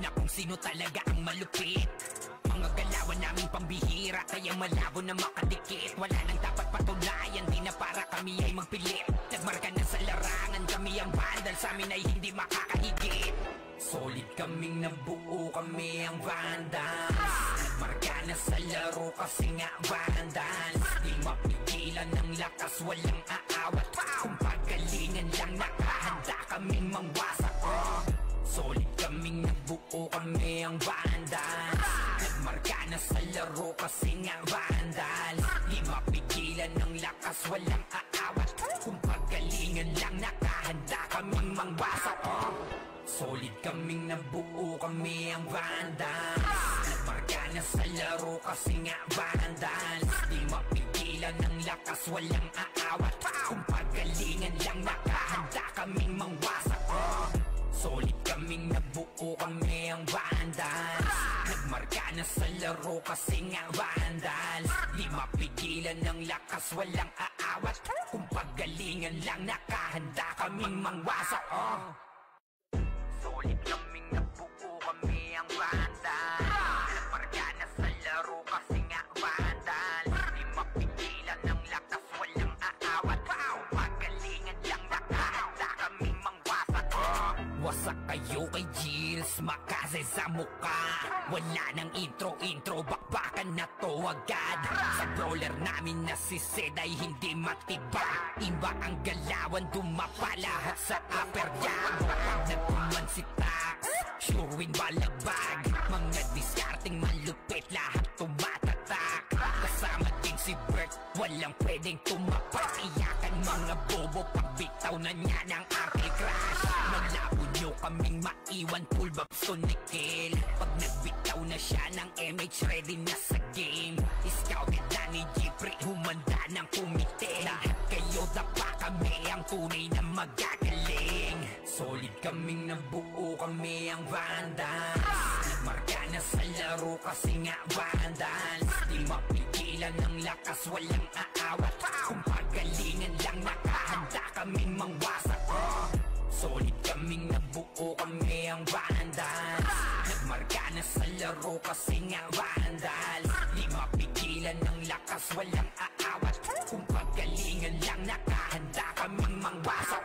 na kung sino talaga ang malupit. Mga galawan naming pambihira, kaya malabo na makadikit. Wala nang dapat patunayan, di na para kami ay magpilit. Nagmarka na sa larangan, kami ang vandal, sa amin ay hindi makakahigit. Solid kaming nabuo, kami ang vandals. Nagmarka na sa laro kasi nga vandals. Di mapigilan ng lakas, walang aawat. Kung pagalingan lang, nakahanda kaming mangwasak. Solid kaming nabuo, kami ang vandals. Nagmarka na sa laro kasi nga vandals. Di mapigilan ng lakas, walang aawat. Kung pagalingan lang, nakahanda kaming mangwasak. Solid kaming nabuo, kami ang vandals. Nagmarka na sa laro kasi nga vandals. Di mapigilan ng lakas, walang aawat. Kung pagalingan lang, nakahanda kaming mangwasak. Solid kaming nabuo, kami ang vandals. Nagmarka na sa laro kasi nga vandals. Di mapigilan ng lakas, walang aawat. Kung pagalingan lang, nakahanda kaming mangwasak. Solid kaming nabuo, kami ang vandals. Nagmarka na sa laro kasi nga vandals. Di mapigilan ng lakas, walang aawat. Kung pagalingan lang, nakahanda kaming mangwasak. Wasak kayo kay Gilles, makase sa muka. Wala nang intro, bakbakan na to agad. Sa brawler namin na si Zed ay hindi matiba. Iba ang galawan, dumapa lahat sa upper jab. Nagkuman si Tax, sure win balagbag. Mga diskarting malupit, lahat tumatatak. Kasama din si Bert, walang pwedeng tumapak. Iyakan mga bobo, pagbitaw na niya ng Arctic Crash. Malabo nyo kaming maiwan, full babs to Nickel. Pag nagbitaw na siya ng MH, ready na sa game. Scouted na ni Jeffrey, humanda ng kumite. Lahat kayo dapa, kami ang tunay na magagaling. Solid kaming nabuo, kami ang vandals. Nagmarka na sa laro kasi nga vandals. Di mapigilan ng lakas, walang aawat. Kung pagalingan lang, nakahanda kaming mangwasak. Solid kaming nabuo, kami ang vandals. Nagmarka na sa laro kasi nga vandals. Di mapigilan ng lakas, walang aawat. Kung pagalingan lang, nakahanda kaming mangwasak.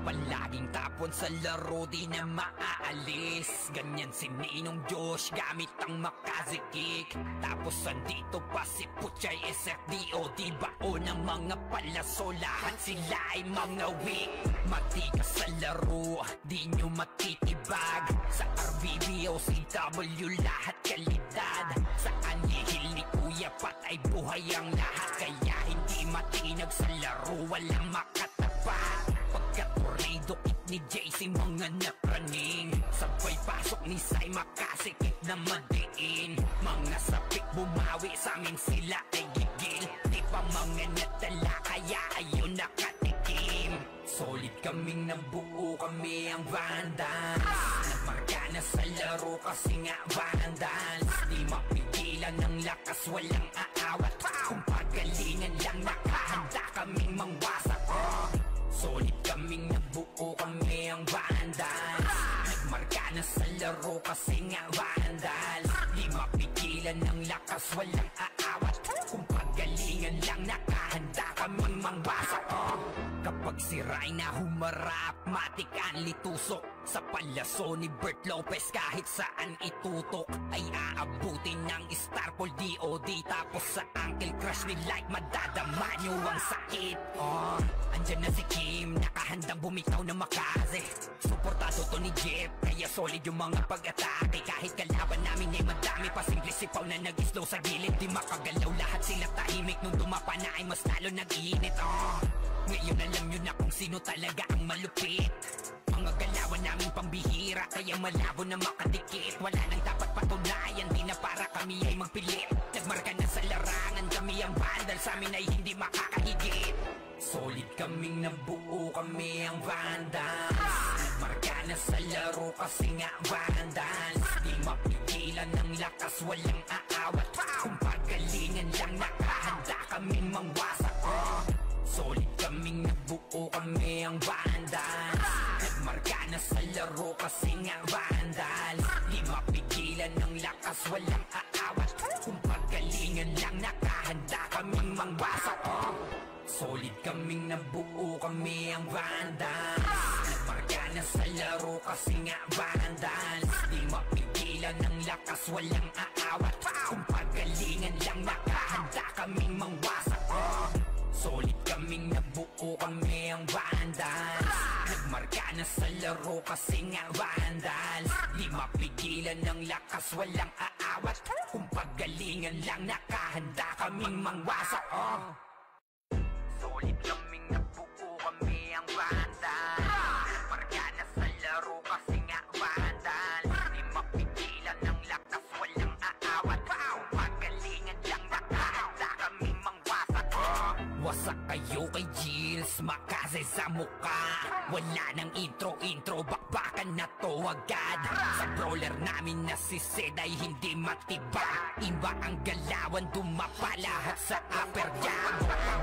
Palaging tapon sa laro, di na maaalis. Ganyan si Ninong Josh, gamit ang Makaze kick. Tapos andito pa si Puchay SFDO. Di bao ng mga palaso, lahat sila ay mga weak. Matikas sa laro, di nyo matitibag. Sa RBB o CW, lahat kalidad. Sa anihil ni Kuya Pat ay buhay ang lahat. Kaya hindi matinag sa laro, walang makatapat. Pagka-tornado kit ni JC, mga napraning. Sabay pasok ni Sai, makasikip na madiin. Mga sapik bumawi, sa amin sila ay gigil. Di pa mga natala, kaya ayun nakatikim. Solid kaming nabuo, kami ang vandals. Nagmarka na sa laro kasi nga vandals. Di mapigilan ng lakas, walang aawat. Kung pagalingan lang, nakahanda kaming mangwasak. Solid kaming nabuo, kami ang vandals. Nagmarka na sa laro kasi nga vandals. Di mapigilan ng lakas, walang aawat. Kung pagalingan lang, nakahanda kaming mangwasak. Kapag si Rayna humarap, matik ang litusok. Sa palaso ni Bert Lopez, kahit saan itutok ay aabutin ng Starpol DOD. Tapos sa Uncle Crush ni Light, madadama nyo ang sakit. Andyan na si Kim, nakahandang bumitaw na Makaze. Suportado to ni Jeff, kaya solid yung mga pag-atake. Kahit kalaban namin ay madami pa, simple sipaw na nag-slow sa gilid. Di makagalaw, lahat sila tahimik. Nung dumapa na ay mas lalo nag-iinit. Ngayon alam nyo na kung sino talaga ang malupit. Mga galawan naming pambihira, kaya malabo na makadikit. Wala nang dapat patunayan, di na para kami ay magpilit. Nagmarka na sa larangan, kami ang vandal, sa amin ay hindi makakahigit. Solid kaming nabuo, kami ang vandals. Nagmarka na sa laro kasi nga vandals. Di mapigilan ng lakas, walang aawat. Kung pagalingan lang, nakahanda kaming mangwasak. Solid kaming nabuo, kami ang vandals. Nagmarka na sa laro kasi nga vandals. Di walang aawat. Kung pagalingan lang, nakahanda kaming mangwasak. Solid kaming nabuo, kami ang Vandals. Nagmarka na sa laro kasi nga Vandals. Di mapigilan ng lakas, walang aawat. Kung pagalingan lang, nakahanda kaming mangwasak. Solid kaming nabuo, kami ang Vandals. Nagmarka na sa laro kasi nga Vandals. Di mapigilan ng lakas, walang aawat. Kung pagalingan lang, nakahanda kaming mangwasak. Solid kaming nabuo, kami ang Vandals. Nagmarka na sa laro kasi nga Vandals. Di mapigilan ng lakas, walang aawat. Kung pagalingan lang, nakahanda kaming mangwasak. Wasak kayo kay Gilles, makase sa muka. Wala nang intro, bakbakan na to agad. Sa brawler namin na si Zed ay hindi matibag. Iba ang galawan, dumapa lahat sa upper jab.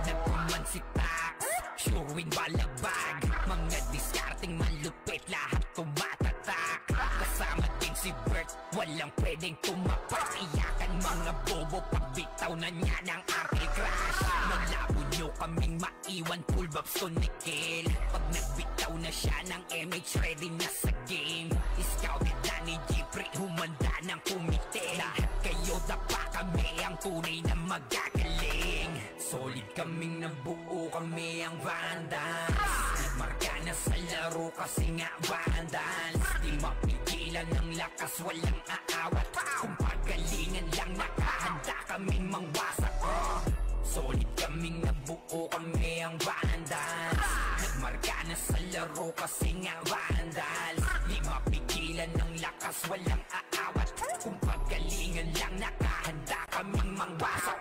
Nagkuman si Tax, sure win balabag. Mga discarding malupit, lahat tumatatak. Kasama din si Bert, walang pwedeng tumapak. Iyakan mga bobo, pagbitaw na niya ng anti-crash. Malabo nyo kaming maiwan, full bobs to Nickel. Pag nagbitaw na siya ng MH, ready na sa game. Scouted na ni Jeffrey, humanda ng kumite. Lahat kayo dapa, kami ang tunay na magagaling. Solid kaming nabuo, kami ang Vandals. Nagmarka na sa laro kasi nga Vandals. Di mapigilan ng lakas, walang aawat. Kung pagalingan lang, nakahanda kaming mangwasak. Solid kaming nabuo, kami ang Vandals. Nagmarka na sa laro kasi nga Vandals. Di mapigilan ng lakas, walang aawat. Kung pagalingan lang, nakahanda kaming mangwasak.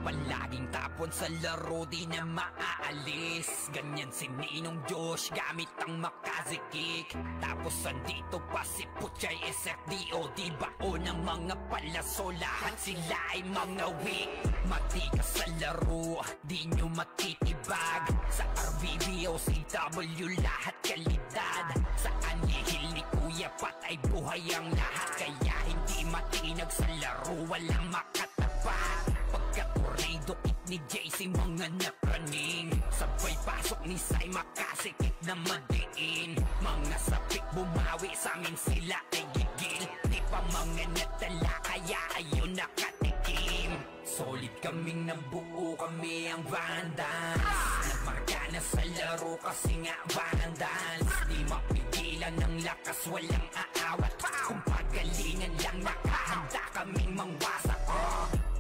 Palaging tapon sa laro, di na maaalis. Ganyan si Ninong Josh, gamit ang Makaze kick. Tapos andito pa si Puchay SFDO. Di bao ng mga palaso, lahat sila ay mga weak. Matikas sa laro, di nyo matitibag. Sa RBBO, CW, lahat kalidad. Sa anihil ni Kuya Pat ay buhay ang lahat. Kaya hindi matinag sa laro, walang makatapat. Pagka-tornado kick ni JC, mga napraning. Sabay pasok ni Sai, makasikip na madiin. Mga sapik bumawi, sa amin sila ay gigil. Di pa mga natala, kaya ayun nakatikim. Solid kaming nabuo, kami ang Vandals. Nagmarka na sa laro kasi nga Vandals. Di mapigilan ng lakas, walang aawat. Kung pagalingan lang, nakahanda kaming mangwasak.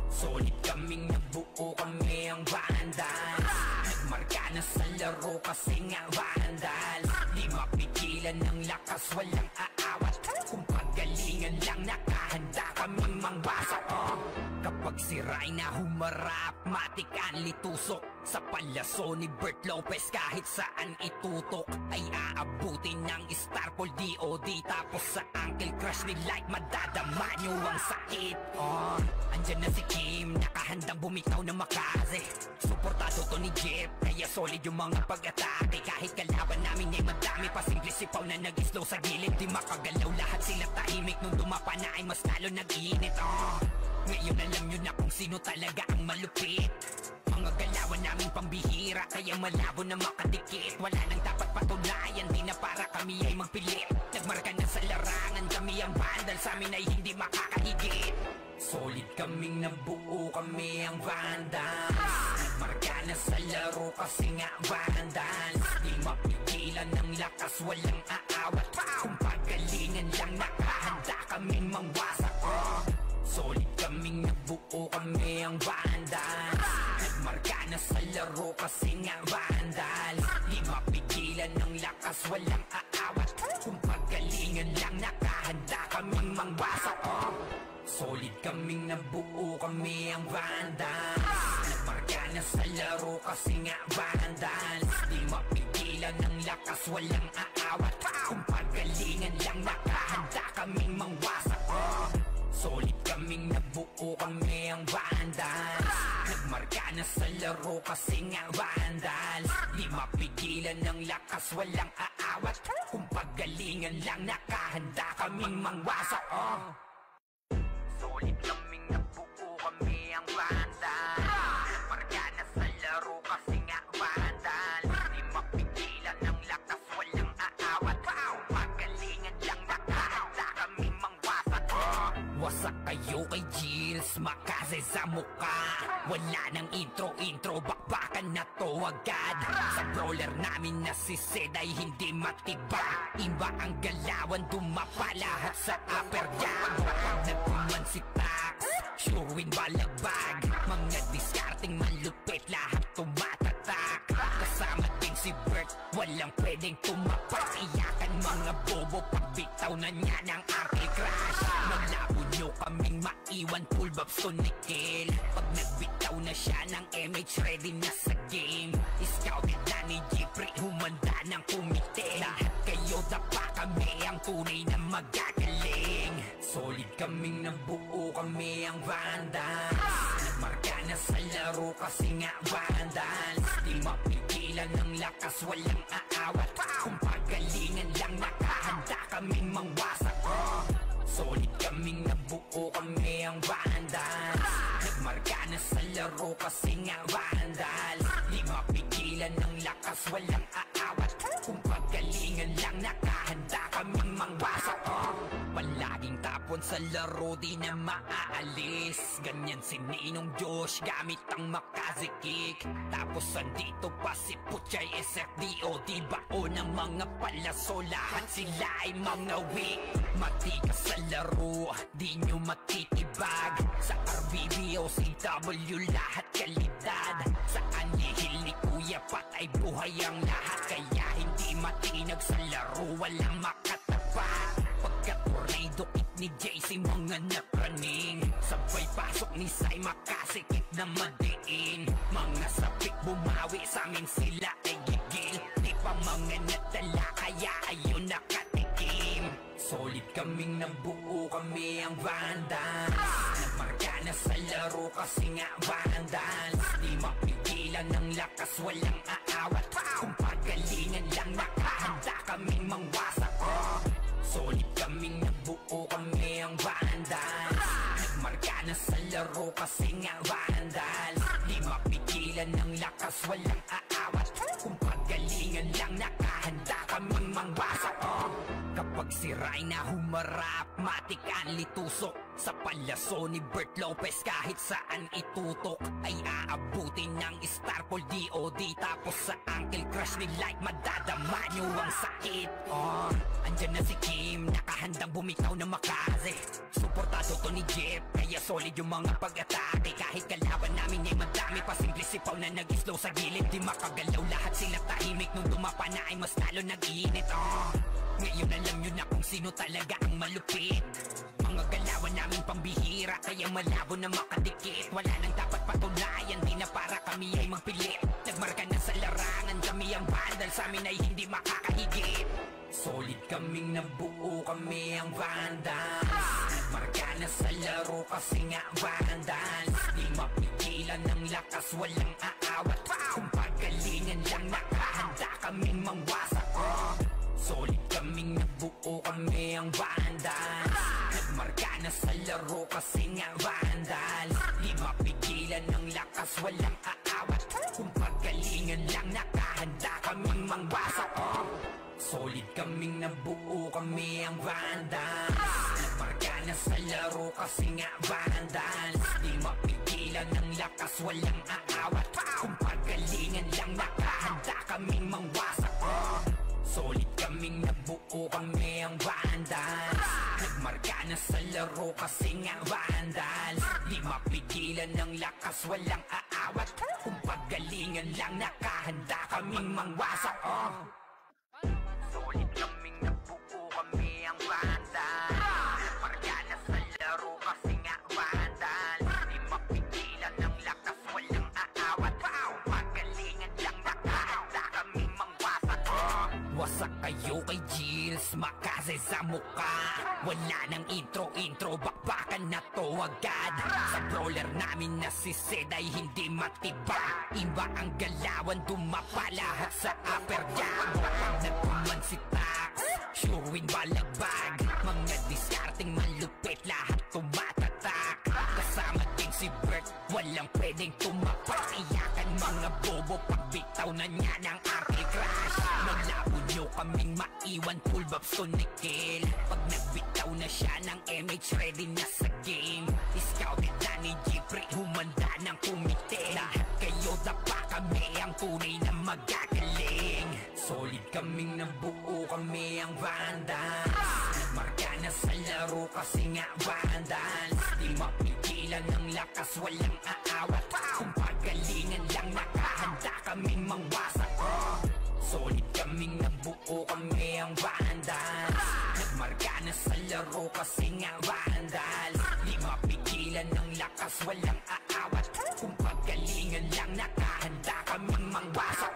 Solid kaming nabuo, kami ang Vandals. Nagmarka na sa laro kasi nga Vandals. Di mapigilan ng lakas, walang aawat. Kung pagalingan lang, nakahanda kaming mangwasak. Kapag si Rayna humarap, matik ang litusok. Sa palaso ni Bert Lopez, kahit saan itutok ay aabutin ng Starpol DOD. Tapos sa Uncle Crush ni Light, madadama nyo ang sakit. Andyan na si Kim, nakahandang bumitaw na Makaze. Suportado to ni Jeff, kaya solid yung mga pag-atake. Kahit kalaban namin ay madami pa, simple sipaw na nag-slow sa gilid. Di makagalaw, lahat sila tahimik. Nung dumapa na ay mas lalo nag-iinit. Ngayon alam nyo na kung sino talaga ang malupit. Mga galawan namin pambihira, kaya malabo na makadikit. Wala nang dapat patunayan, di na para kami ay magpilit. Nagmarka na sa larangan, kami ang Vandals, sa amin ay hindi makakahigit. Solid kaming nabuo, kami ang Vandals. Nagmarka na sa laro kasi nga Vandals. Di mapigilan ng lakas, walang aawat. Kung pagalingan lang, nakahanda kaming mangwasak. Solid kaming nabuo, kami ang Vandals. Nagmarka na sa laro kasi nga Vandals. Di mapigilan ng lakas, walang aawat. Kung pagalingan lang, nakahanda kaming mangwasak. Solid kaming nabuo, kami ang Vandals. Nagmarka na sa laro kasi nga Vandals. Di mapigilan ng lakas, walang aawat. Kung pagalingan lang, nakahanda kaming mangwasak. Solid kaming nabuo, kami ang Vandals. Nagmarka na sa laro kasi nga Vandals. Di mapigilan ng lakas, walang aawat. Kung pagalingan lang, nakahanda kaming mangwasak. Solid kaming nabuo, kami ang banda. Marga na sa laro kasi nga vandal. Di mapigilan ng lakas, walang aawat. Magalingan lang, nakahanda kaming mangwasak. Wasak kayo kay Gilles, makase sa muka. Wala nang intro, bakbakan na to agad. Sa brawler namin na si Zed ay hindi matibag. Iba ang galawan, dumapa lahat sa upper jab. Nagpuman si Tax, sure win balagbag. Mga discarding malupit, lahat tumatatak. Kasama din si Bert, walang pwedeng tumapak. Iyakan mga bobo, pagbitaw na niya ng Uncle Crash. Malabo nyo kaming maiwan, full babs to Nickel. Pag nagbitaw na siya ng MH, ready na sa game. Scouted na ni Jeffrey, humanda ng kumite. Lahat kayo dapa, kami ang tunay na magagaling. Solid kaming nabuo, kami ang vandals. Nagmarka na sa laro kasi nga vandals. Di mapigilan ng lakas, walang aawat. Kung pagalingan lang, nakahanda kaming mangwasak. Solid kaming nabuo, kami ang vandals. Nagmarka na sa laro kasi nga vandals. Di mapigilan ng lakas, walang aawat. Kung pagalingan lang, nakahanda kaming mangwasak. Palaging tapon sa laro, di na maaalis. Ganyan si Ninong Josh, gamit ang Makaze kick. Tapos andito pa si Puchay SFDO, di bao ng mga palaso. Lahat sila ay mga weak. Matikas sa laro, di nyo matitibag. Sa RBB o CW, lahat kalidad. Sa anihil ni Kuya Pat ay buhay ang lahat. Kaya hindi matinag sa laro, walang makatapat. Pagka-tornado kick ni JC, mga napraning. Sabay pasok ni Sai, makasikip na madiin. Mga sapik bumawi, sa amin sila ay gigil. Di pa mga natala, kaya ayun nakatikim. Solid kaming nabuo, kami ang vandals. Nagmarka na sa laro kasi nga vandals. Di mapigilan ng lakas, walang aawat. Kung pagalingan lang, nakahanda kaming mangwasak. Solid kaming nabuo, kami ang vandals. Nagmarka na sa laro kasi nga vandals. Di mapigilan ng lakas, walang aawat. Kung pagalingan lang, nakahanda kaming mangwasak. Kapag siray na humarap, matik ang litusok. Sa palaso ni Bert Lopez, kahit saan itutok ay aabutin ng Starpol DOD. Tapos sa Uncle Crush ni Light, madadama nyo ang sakit. Andyan na si Kim, nakahandang bumitaw na Makaze. Suportado to ni Jeff, kaya solid yung mga pag-atake. Kahit kalaban namin ay madami pa, simple sipaw na nag-slow sa gilid. Di makagalaw, lahat sila tahimik. Nung dumapa na ay mas lalo nag-iinit. Ngayon alam nyo na kung sino talaga ang malupit. Mga galawan namin pambihira, kaya malabo na makadikit. Wala nang dapat patunayan, di na para kami ay magpilit. Nagmarka na sa larangan, kami ang vandal, sa amin ay hindi makakahigit. Solid kaming nabuo, kami ang vandals. Nagmarka na sa laro kasi nga vandals. Di mapigilan ng lakas, walang aawat. Kung pagalingan lang, nakahanda kaming mangwasak. Solid kaming nabuo, kami ang vandals. Nagmarka na sa laro kasi nga vandals. Di mapigilan ng lakas, walang aawat. Kung pagalingan lang, nakahanda kaming mangwasak. Solid kaming nabuo, kami ang vandals. Nagmarka na sa laro kasi nga vandals. Di mapigilan ng lakas, walang aawat. Kung pagalingan lang, nakahanda kaming mangwasak. Solid kaming nabuo, kami ang vandals. Nagmarka na sa laro kasi nga vandals. Di mapigilan ng lakas, walang aawat. Kung pagalingan lang, nakahanda kaming mangwasak. Solid kaming nabuo, kami ang vandals. Nagmarka na sa laro kasi nga vandals. Di mapigilan ng lakas, walang aawat. Kung pagalingan lang, nakahanda kaming mangwasak. Wasak kayo kay Gilles, Makaze sa muka. Wala nang intro, bakbakan na to agad. Sa brawler namin na si Zed ay hindi matibag. Iba ang galawan, dumapa lahat sa upper jab. Nagpuman si Tax, sure win balagbag. Mga discarding malupit, lahat tumatatak. maiwan, full vibes to Nickel. Pag nagbitaw na siya ng MH, ready na sa game. Scouted na ni Jeffrey, humanda ng kumite. Lahat kayo dapa, kami ang tunay na magagaling. Solid kaming nabuo, kami ang Vandals. Nagmarka na sa laro kasi nga Vandals. Di mapigilan ng lakas, walang aawat. Kung pagalingan lang, nakahanda kaming mangwasak. Solid kaming nabuo, kami ang Vandals. Nagmarka na sa laro kasi nga Vandals. Di mapigilan ng lakas, walang aawat. Kung pagalingan lang, nakahanda kaming mangwasak.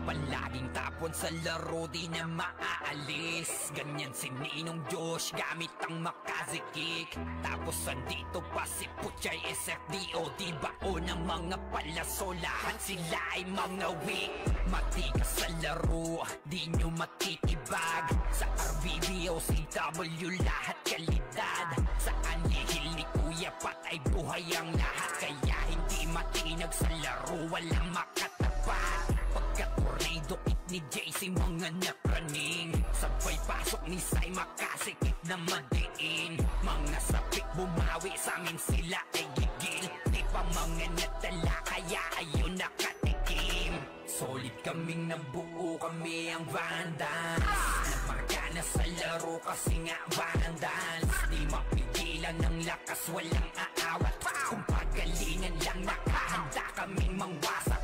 Palaging tapon sa laro, di na maaalis. Ganyan si Ninong Josh, gamit ang makazikik. Tapos andito pa si Puchay SFDO. Di bao ng mga palaso, lahat sila ay mga weak. Matikas sa laro, di nyo matitibag. Sa RBB o CW, lahat kalidad. Sa anihil ni Kuya Pat ay buhay ang lahat. Kaya hindi matinag sa laro, walang makatapat. Pagka-tornado kit ni JC, mga napraning. Sabay pasok ni Sai, makasikip na madiin. Mga sapik bumawi, sa amin sila ay gigil. Di pa mga natala, kaya ayun nakatikim. Solid kaming nabuo, kami ang Vandals. Nagmarka na sa laro kasi nga Vandals. Di mapigilan ng lakas, walang aawat. Kung pagalingan lang, nakahanda kaming mangwasak.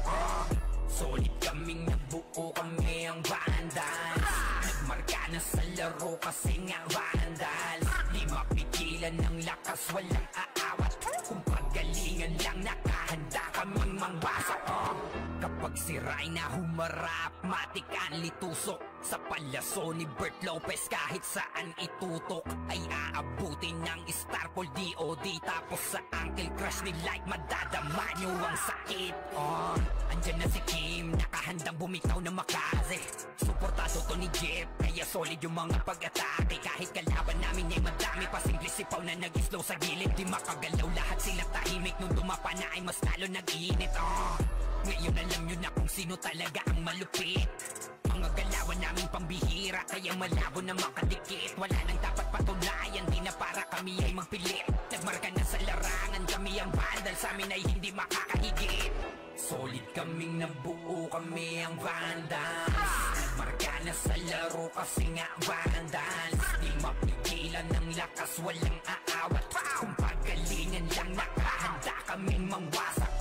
Solid kaming nabuo, kami ang Vandals. Nagmarka na sa laro kasi nga Vandals. Di mapigilan ng lakas, walang aawat. Kung pagalingan lang, nakahanda kaming mangwasak. Kapag si Rayna humarap, matik ang litusok. Sa palaso ni Bert Lopez, kahit saan itutok ay aabutin ng Starpol DOD. Tapos sa Uncle Crush ni Light, madadama nyo ang sakit. Andyan na si Kim, nakahandang bumitaw na makaze. Suportado to ni Jeff, kaya solid yung mga pag-atake. Kahit kalaban namin ay madami pa, simple sipaw na nag-slow sa gilid. Di makagalaw, lahat sila tahimik. Nung dumapa na ay mas lalo nag-iinit. Ngayon alam nyo na kung sino talaga ang malupit. Mga galawan namin pambihira, kaya malabo na makadikit. Wala nang dapat patunayan, di na para kami ay magpilit. Nagmarka na sa larangan, kami ang Vandals, sa amin ay hindi makakahigit. Solid kaming nabuo, kami ang Vandals. Nagmarka na sa laro kasi nga Vandals. Di mapigilan ng lakas, walang aawat. Kung pagalingan lang, nakahanda kaming mangwasak.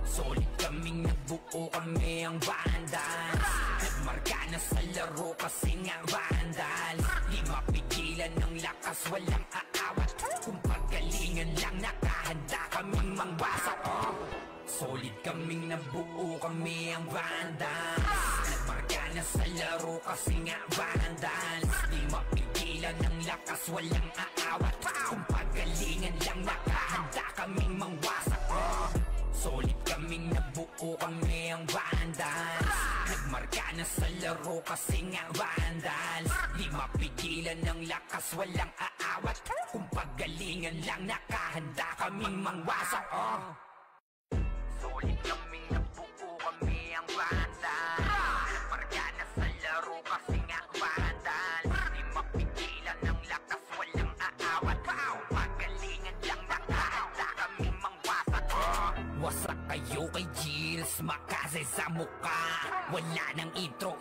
Solid kaming nabuo, kami ang Vandals. Nagmarka na sa laro kasi nga Vandals. Di mapigilan ng lakas, walang aawat. Kung pagalingan lang, nakahanda kaming mangwasak. Solid kaming nabuo, kami ang Vandals. Nagmarka na sa laro kasi nga Vandals. Di mapigilan ng lakas, walang aawat. Kung pagalingan lang, nakahanda kaming mangwasak. Solid kaming nabuo, kami ang Vandals. Nagmarka na sa laro kasi nga Vandals. Di mapigilan ng lakas, walang aawat. Kung pagalingan lang, nakahanda kaming mangwasak. Solid kaming nabuo, kami ang Vandals. Nagmarka na sa laro kasi nga Vandals. Di mapigilan ng lakas, walang aawat. Kung pagalingan lang, nakahanda kaming mangwasak. Wasak kayo kay Gilles, makaze sa muka. Wala nang intro,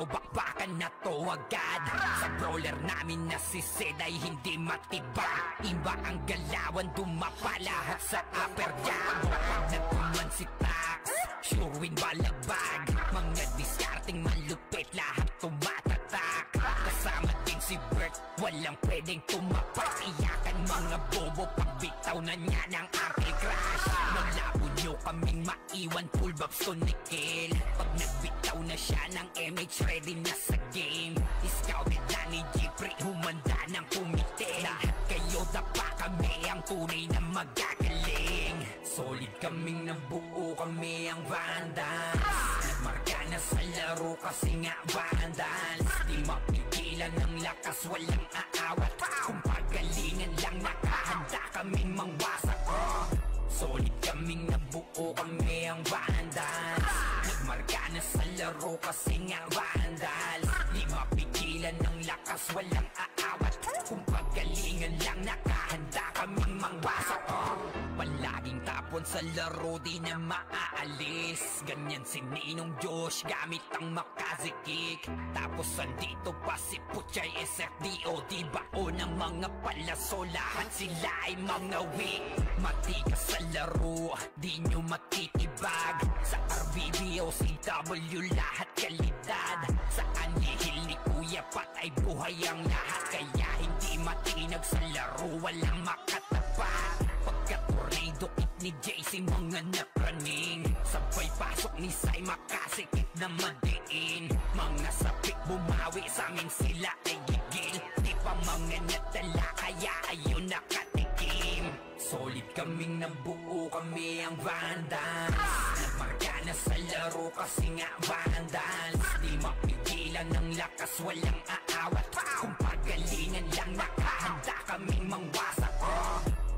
bakbakan na to agad. Sa brawler namin na si Zed ay hindi matibag. Iba ang galawan, dumapa lahat sa upper jab. Pag nagkuman si Tax, sure win balabag. Mga discarding malupit, lahat tumatatak. Kasama din si Bert, walang pwedeng tumapak. Iyakan mga bobo, pagbitaw na niya ng Uncle Crush. Malabo nyo kaming maiwan, full vibes to Nickel. Pag nagbitaw na siya ng MH, ready na sa game. Scouted na ni Jeffrey, humanda ng kumite. Lahat kayo dapa, kami ang tunay na magagaling. Solid kaming nabuo, kami ang Vandals. Nagmarka na sa laro kasi nga Vandals. Di mapigilan ng lakas, walang aawat. Kung pagalingan lang, nakahanda kaming mangwasak. Solid kaming nabuo, kami ang Vandals. Nagmarka na sa laro kasi nga Vandals. Di mapigilan lakas, walang aawat. Kung pagalingan lang, nakahanda kaming mangwasak. Palaging tapon sa laro, di na maaalis. Ganyan si Ninong Josh, gamit ang makazikik. Tapos andito pa si Puchay SFDO, di bao ng mga palaso, lahat sila ay mga weak. Matikas sa laro, di nyo matitibag. Sa RBBO, CW, lahat kalidad. Sa anihil ni Kuya Pat ay buhay ang lahat. Kaya hindi matinag sa laro, walang makatapat. Pagka-tornado kit ni JC, mga napraning. Sabay pasok ni Sai, makasikip na madiin. Mga sapik bumawi, sa amin sila ay gigil. Di pa mga natala, kaya ayun nakatikim. Solid kaming nabuo, kami ang Vandals. Nagmarka na sa laro kasi nga Vandals. Di mapigilan ng lakas, walang aawat. Kung pagalingan lang, nakahanda kaming mangwasak.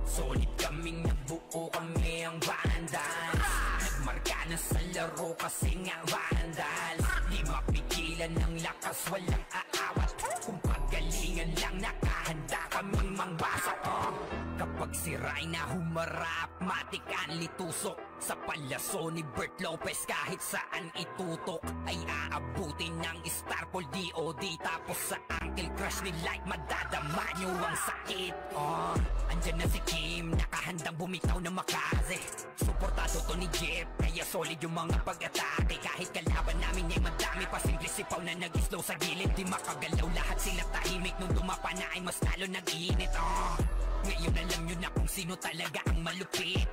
Solid kaming nabuo, kami ang Vandals. Nagmarka na sa laro kasi nga Vandals. Di mapigilan ng lakas, walang aawat. Kung pagalingan lang, nakahanda kaming mangwasak. Kapag si Rayna humarap, matik ang litusok. Sa palaso ni Bert Lopez, kahit saan itutok ay aabutin ng Starpol DOD. Tapos sa Uncle Crush ni Light, madadama nyo ang sakit. Andyan na si Kim, nakahandang bumitaw na makaze. Suportado to ni Jeff, kaya solid yung mga pag-atake. Kahit kalaban namin ay madami pa, simple sipaw na nag-slow sa gilid. Di makagalaw, lahat sila tahimik. Nung dumapa na ay mas lalo nag-iinit. Ngayon alam nyo na kung sino talaga ang malupit.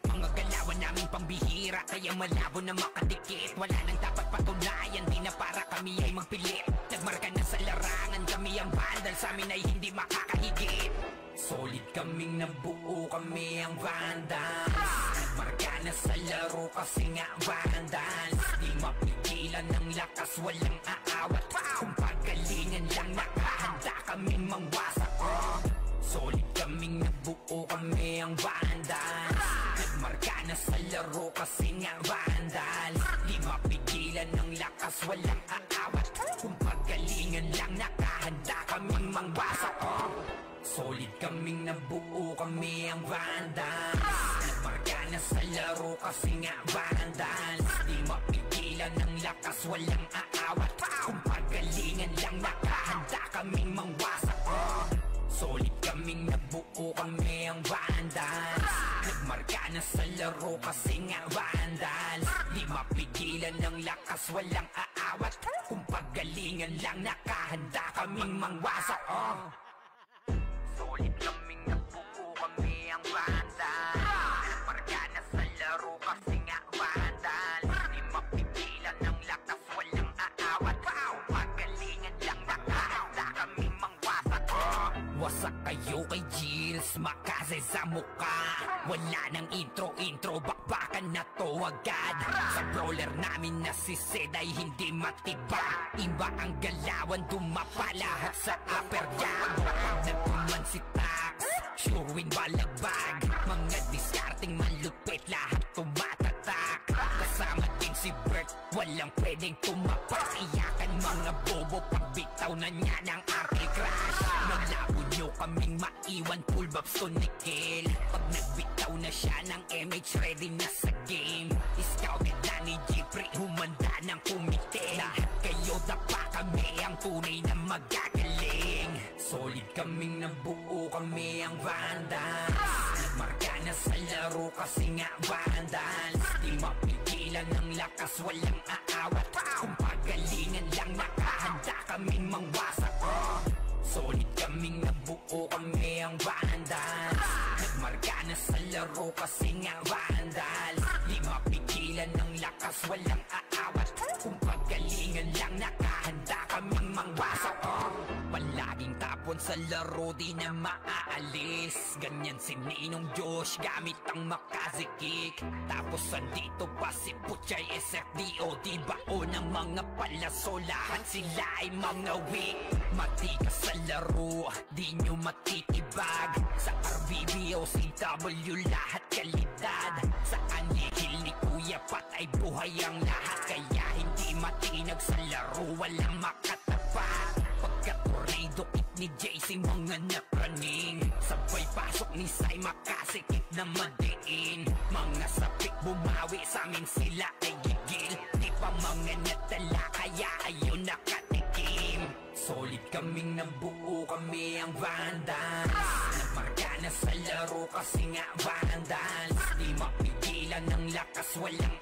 Mga galawan naming pambihira, kaya malabo na makadikit. Wala nang dapat patunayan, di na para kami ay magpilit. Nagmarka na sa larangan, kami ang Vandal, sa amin ay hindi makakahigit. Solid kaming nabuo, kami ang Vandals. Nagmarka na sa laro kasi nga Vandals. Di mapigilan ng lakas, walang aawat. Kung pagalingan lang, nakahanda kaming mangwasak. Solid kaming nabuo, kami ang Vandals. Nagmarka na sa laro kasi nga Vandals. Di mapigilan ng lakas, walang aawat. Kung pagalingan lang, nakahanda kaming mangwasak. Solid kaming nabuo, kami ang Vandals. Nagmarka na sa laro kasi nga Vandals. Di mapigilan ng lakas, walang aawat. Kung pagalingan lang, nakahanda kaming mangwasak. Solid kaming nabuo, kami ang Vandals. Nagmarka na sa laro kasi nga Vandals. Di mapigilan ng lakas, walang aawat. Kung pagalingan lang, nakahanda kaming mangwasak. Solid kaming nabuo, kami ang Vandals. Nagmarka na sa laro kasi nga Vandals. Di mapigilan ng lakas, walang aawat. Kung pagalingan lang, nakahanda kaming mangwasak. Wasak kayo kay Gilles, makaze sa muka. Wala nang intro, bakbakan na to agad. Sa brawler namin na si Zed ay hindi matibag. Iba ang galawan, dumapa lahat sa upper jab. Nagtuman si Tax, sure win balagbag. Mga discarding malupit, lahat tumatatak. Kasama din si Bert, walang pwedeng tumapak. Iyakan mga bobo, pagbitaw na niya ng Uncle Crush. Naglabo nyo kaming maiwan, full babs to Nickel. Pag nagbitaw na siya ng MH, ready na sa game. Scouted na ni Jeffrey, humanda ng kumite. Lahat kayo dapa, kami ang tunay na magagaling. Solid kaming nabuo, kami ang Vandals. Nagmarka na sa laro kasi nga Vandals. Di mapigilan ng lakas, walang aawat. Kung pagalingan lang, nakahanda kaming mangwasak. Solid kaming nabuo, kami ang Vandals. Nagmarka na sa laro kasi nga Vandals. Di mapigilan ng lakas, walang aawat. Kung pagalingan lang, nakahanda kaming mangwasak. Palaging tapon sa laro, di na maaalis. Ganyan si Ninong Josh, gamit ang makazikik. Tapos andito pa si Puchay SFDO, di bao ng mga palaso, lahat sila ay mga weak. Matikas sa laro, di nyo matitibag. Sa RBBO, CW, lahat kalidad. Sa anihil ni Kuya Pat ay buhay ang lahat. Kaya hindi matinag sa laro, walang makatapat. Pagka-tornado ni JC mga napraning. Sabay pasok ni Sai makasikip na madiin. Mga sapik bumawi sa amin sila ay gigil. Di pa mga natala kaya ayun nakatikim. Solid kaming nabuo, kami ang Vandals. Nagmarka na sa laro kasi nga Vandals. Di mapigilan ng lakas, walang